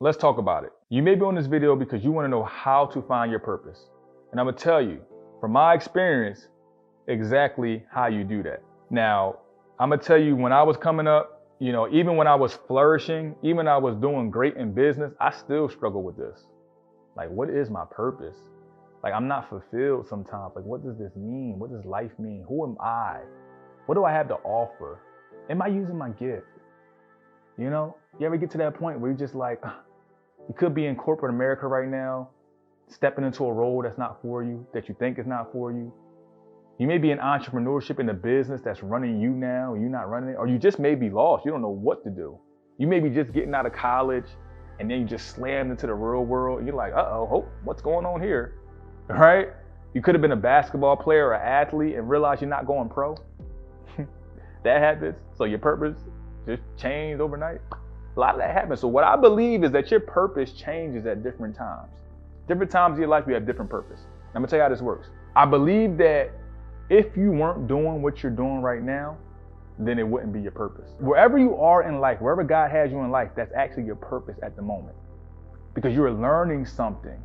Let's talk about it. You may be on this video because you want to know how to find your purpose. And I'm going to tell you, from my experience, exactly how you do that. Now, I'm going to tell you, when I was coming up, even when I was flourishing, even when I was doing great in business, I still struggle with this. Like, what is my purpose? Like, I'm not fulfilled sometimes. Like, what does this mean? What does life mean? Who am I? What do I have to offer? Am I using my gift? You ever get to that point where you're just like, you could be in corporate America right now, stepping into a role that's not for you, that you think is not for you. You may be in entrepreneurship in a business that's running you now, and you're not running it, or you just may be lost. You don't know what to do. You may be just getting out of college, and then you just slammed into the real world, and you're like, what's going on here, right? You could have been a basketball player or an athlete and realized you're not going pro. That happens. So your purpose just changed overnight. A lot of that happens. So what I believe is that your purpose changes at different times. Different times in your life, you have different purpose. I'm gonna tell you how this works. I believe that if you weren't doing what you're doing right now, then it wouldn't be your purpose. Wherever you are in life, wherever God has you in life, that's actually your purpose at the moment. Because you're learning something,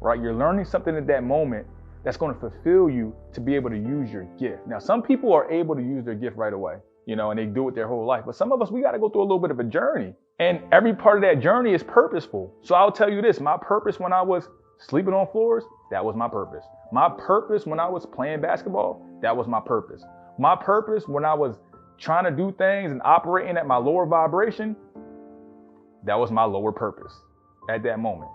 right? You're learning something at that moment that's going to fulfill you to be able to use your gift. Now, some people are able to use their gift right away, and they do it their whole life. But some of us, we got to go through a little bit of a journey. And every part of that journey is purposeful. So I'll tell you this, my purpose when I was sleeping on floors, that was my purpose. My purpose when I was playing basketball, that was my purpose. My purpose when I was trying to do things and operating at my lower vibration, that was my lower purpose at that moment.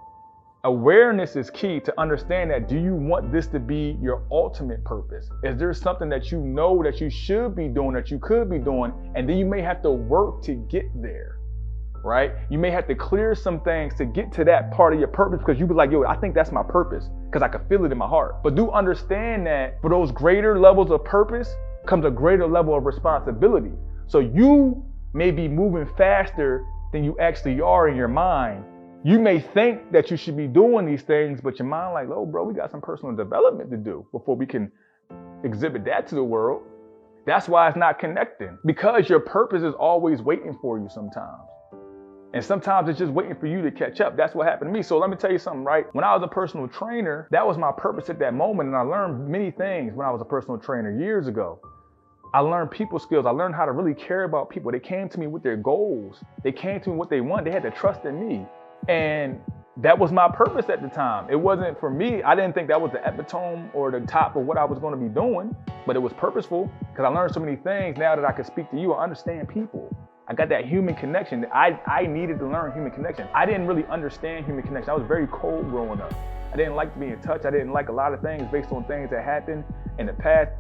Awareness is key to understand that. Do you want this to be your ultimate purpose? Is there something that you know that you should be doing, that you could be doing, and then you may have to work to get there, right? You may have to clear some things to get to that part of your purpose because you be like, I think that's my purpose because I can feel it in my heart. But do understand that for those greater levels of purpose comes a greater level of responsibility. So you may be moving faster than you actually are in your mind. You may think that you should be doing these things, but your mind like, bro, we got some personal development to do before we can exhibit that to the world. That's why it's not connecting, because your purpose is always waiting for you sometimes. And sometimes it's just waiting for you to catch up. That's what happened to me. So let me tell you something, right? When I was a personal trainer, that was my purpose at that moment. And I learned many things when I was a personal trainer years ago. I learned people skills. I learned how to really care about people. They came to me with their goals. They came to me with what they want. They had to trust in me. And that was my purpose at the time. It wasn't for me. I didn't think that was the epitome or the top of what I was going to be doing, but it was purposeful because I learned so many things. Now that I can speak to you, I understand people. I got that human connection. I needed to learn human connection. I didn't really understand human connection. I was very cold growing up. I didn't like to be in touch. I didn't like a lot of things based on things that happened in the past.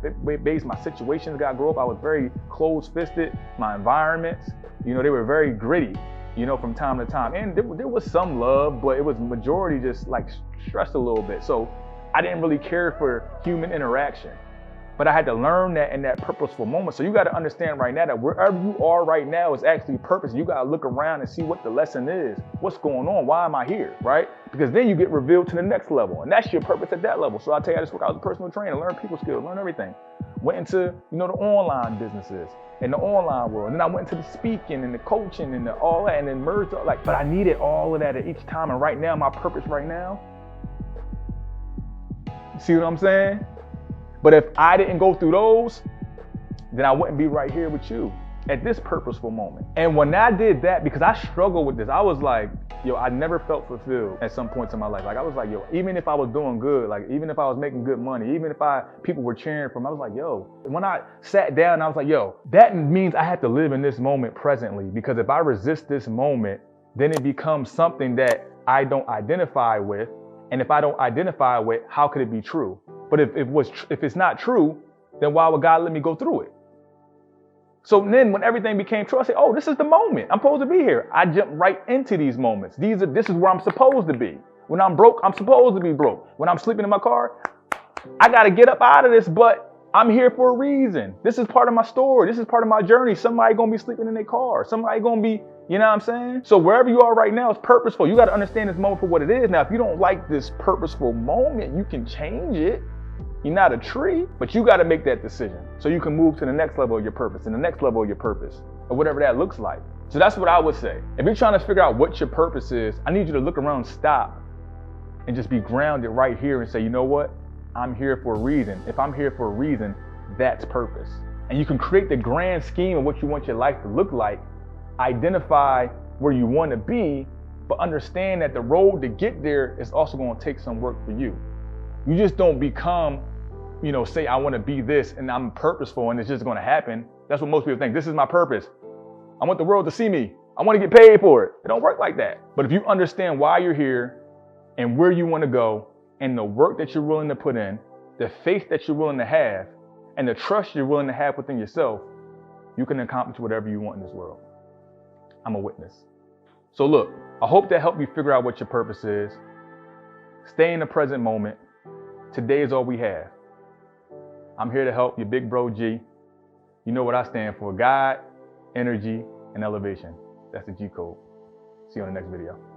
Based my situations got grow up. I was very closed-fisted. My environments, they were very gritty, from time to time. And there was some love, but it was majority just like stressed a little bit. So I didn't really care for human interaction. But I had to learn that in that purposeful moment. So you got to understand right now that wherever you are right now is actually purpose. You got to look around and see what the lesson is. What's going on? Why am I here? Right? Because then you get revealed to the next level. And that's your purpose at that level. So I'll tell you, I just work. I was a personal trainer, learned people skills, learned everything. Went into, the online businesses and the online world. And then I went into the speaking and the coaching and all that, and then merged up. But I needed all of that at each time. And right now, my purpose right now, see what I'm saying? But if I didn't go through those, then I wouldn't be right here with you at this purposeful moment. And when I did that, because I struggled with this, I was like, I never felt fulfilled at some points in my life. Like I was like, even if I was doing good, like even if I was making good money, even if people were cheering for me, I was like, when I sat down, I was like, that means I have to live in this moment presently, because if I resist this moment, then it becomes something that I don't identify with. And if I don't identify with, how could it be true? But if it's not true, then why would God let me go through it? So then when everything became true, I said, this is the moment. I'm supposed to be here. I jumped right into these moments. This is where I'm supposed to be. When I'm broke, I'm supposed to be broke. When I'm sleeping in my car, I got to get up out of this, but I'm here for a reason. This is part of my story. This is part of my journey. Somebody going to be sleeping in their car. Somebody going to be, you know what I'm saying? So wherever you are right now is purposeful. You got to understand this moment for what it is. Now, if you don't like this purposeful moment, you can change it. You're not a tree, but you got to make that decision so you can move to the next level of your purpose and the next level of your purpose or whatever that looks like. So that's what I would say. If you're trying to figure out what your purpose is, I need you to look around, stop, and just be grounded right here and say, you know what? I'm here for a reason. If I'm here for a reason, that's purpose. And you can create the grand scheme of what you want your life to look like, identify where you want to be, but understand that the road to get there is also going to take some work for you. You just don't become, say I want to be this and I'm purposeful and it's just going to happen. That's what most people think. This is my purpose. I want the world to see me. I want to get paid for it. It don't work like that. But if you understand why you're here and where you want to go and the work that you're willing to put in, the faith that you're willing to have, and the trust you're willing to have within yourself, you can accomplish whatever you want in this world. I'm a witness. So look, I hope that helped you figure out what your purpose is. Stay in the present moment. Today is all we have. I'm here to help you, big bro G. You know what I stand for: God, energy, and elevation. That's the G code. See you on the next video.